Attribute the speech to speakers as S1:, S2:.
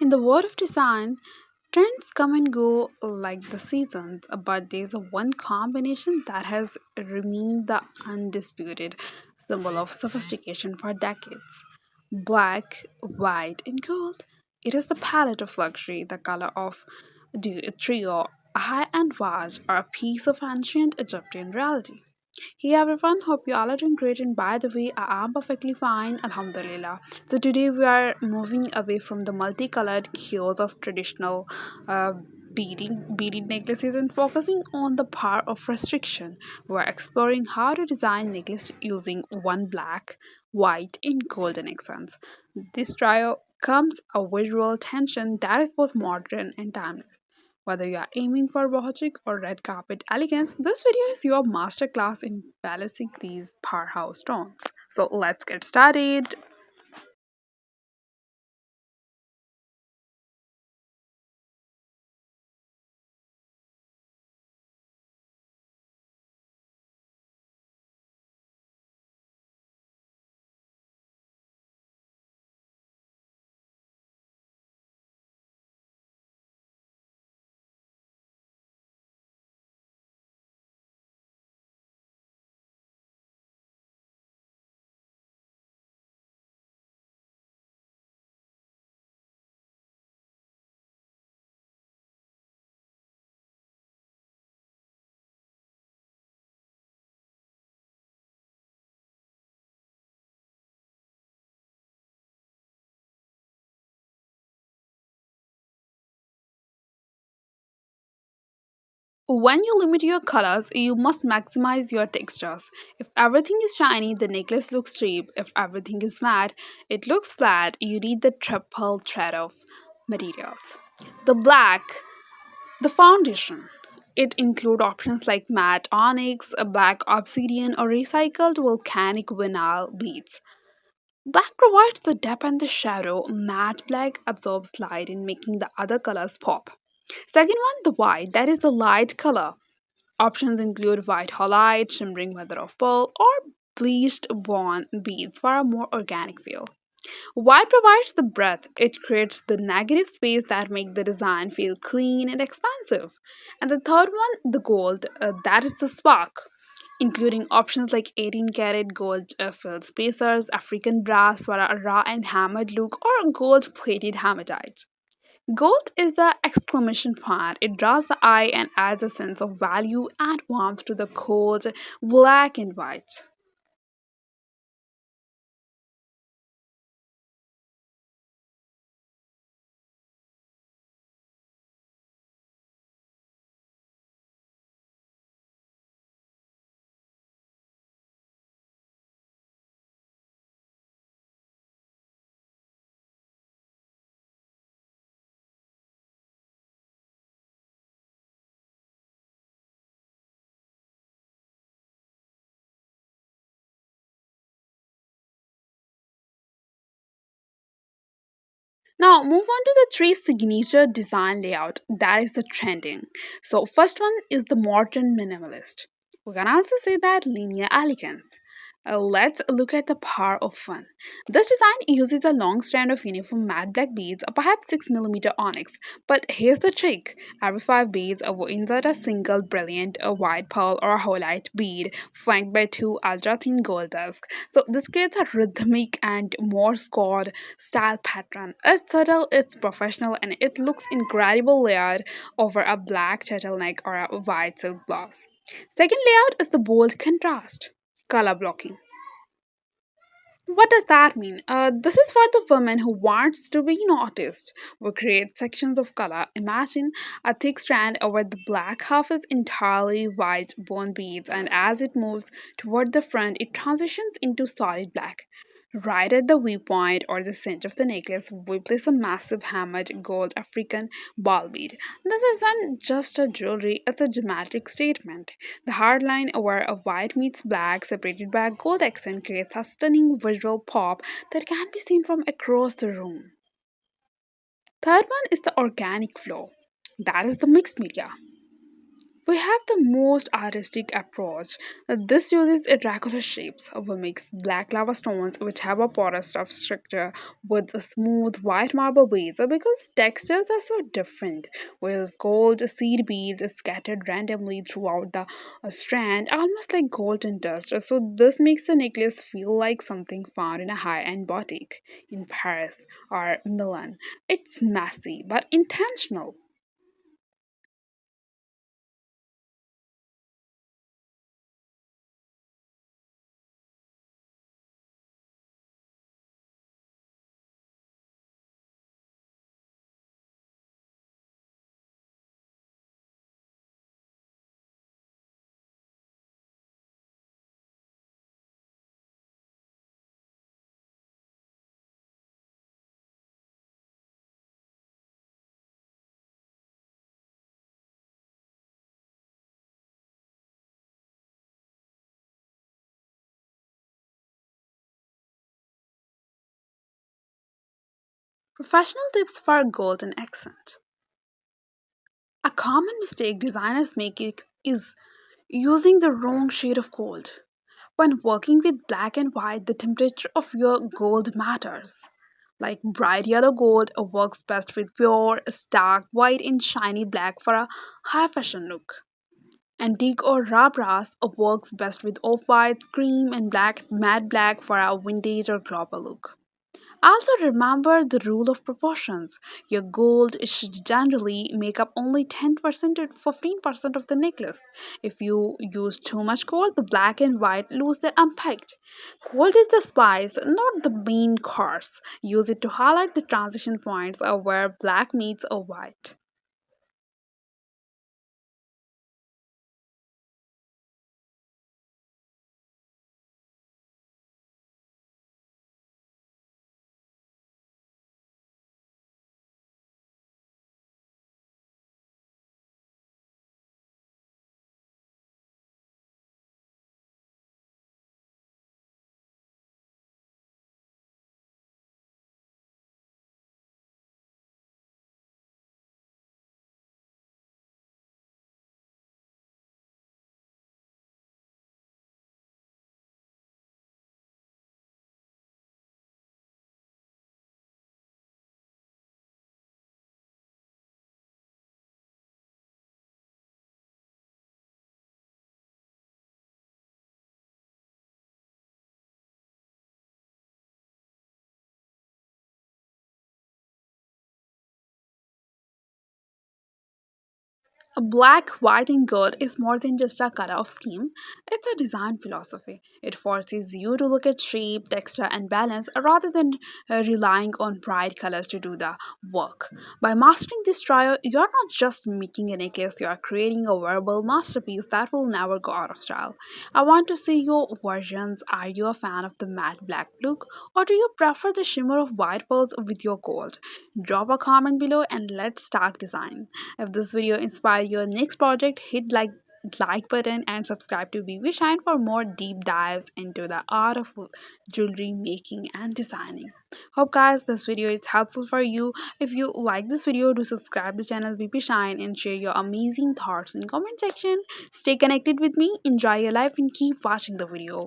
S1: In the world of design, trends come and go like the seasons, but there's a one combination that has remained the undisputed symbol of sophistication for decades. Black, white, and gold. It is the palette of luxury, the color of a trio, a high-end vase, or a piece of ancient Egyptian reality. Hey everyone, hope you all are doing great. And by the way, I am perfectly fine, Alhamdulillah. So today we are moving away from the multicolored chaos of traditional uh, beaded necklaces and focusing on the power of restriction. We are exploring how to design necklace using one black, white, and golden accents. This trio comes a visual tension that is both modern and timeless. Whether you are aiming for boho or red carpet elegance, this video is your masterclass in balancing these powerhouse tones. So let's get started. When you limit your colors, you must maximize your textures. If everything is shiny, the necklace looks cheap. If everything is matte, it looks flat. You need the triple thread of materials. The black, the foundation. It includes options like matte onyx, a black obsidian, or recycled volcanic vinyl beads. Black provides the depth and the shadow. Matte black absorbs light in making the other colors pop. Second one, the white, that is the light color. Options include white halide, shimmering mother of pearl, or bleached bond beads for a more organic feel. White provides the breadth. It creates the negative space that make the design feel clean and expansive. And the third one, the gold, that is the spark, including options like 18 karat gold filled spacers, African brass for a raw and hammered look, or gold plated hematite. Gold is the exclamation point. It draws the eye and adds a sense of value and warmth to the cold black and white. Now move on to the three signature design layout that is the trending. So first one is the modern minimalist. We can also say that linear elegance. Let's look at the power of fun. This design uses a long strand of uniform matte black beads, or perhaps 6 mm onyx. But here's the trick: every 5 beads will insert a single brilliant a white pearl or a halite bead, flanked by two ultra thin gold discs. So this creates a rhythmic and Morse code style pattern. It's subtle, it's professional, and it looks incredible layered over a black turtleneck or a white silk blouse. Second layout is the bold contrast. Color blocking. What does that mean? This is for the woman who wants to be noticed. We create sections of color. Imagine a thick strand over the black half is entirely white bone beads, and as it moves toward the front, it transitions into solid black. Right at the V point or the center of the necklace, we place a massive hammered gold African ball bead. This isn't just a jewelry, it's a dramatic statement. The hard line where a white meets black, separated by a gold accent, creates a stunning visual pop that can be seen from across the room. Third one is the organic flow. That is the mixed media. We have the most artistic approach. This uses irregular shapes. We mix black lava stones, which have a porous rough structure, with a smooth white marble beads because textures are so different. We use gold seed beads scattered randomly throughout the strand, almost like golden dust. So this makes the necklace feel like something found in a high-end boutique in Paris or Milan. It's messy but intentional. Professional tips for golden accent. A common mistake designers make is using the wrong shade of gold. When working with black and white, the temperature of your gold matters. Like bright yellow gold works best with pure, stark white and shiny black for a high fashion look. Antique or raw brass works best with off-white, cream, and black, matte black for a vintage or global look. Also, remember the rule of proportions. Your gold should generally make up only 10% to 15% of the necklace. If you use too much gold, the black and white lose their impact. Gold is the spice, not the main course. Use it to highlight the transition points of where black meets a white. Black, white, and gold is more than just a cut-off scheme. It's a design philosophy. It forces you to look at shape, texture, and balance rather than relying on bright colors to do the work. By mastering this trio, you're not just making a necklace, you are creating a wearable masterpiece that will never go out of style. I want to see your versions. Are you a fan of the matte black look, or do you prefer the shimmer of white pearls with your gold? Drop a comment below and let's start design. If this video inspired your next project, hit like button and subscribe to BB Shine for more deep dives into the art of jewelry making and designing. Hope guys this video is helpful for you. If you like this video, do subscribe the channel BB Shine and share your amazing thoughts in comment section. Stay connected with me, enjoy your life and keep watching the video.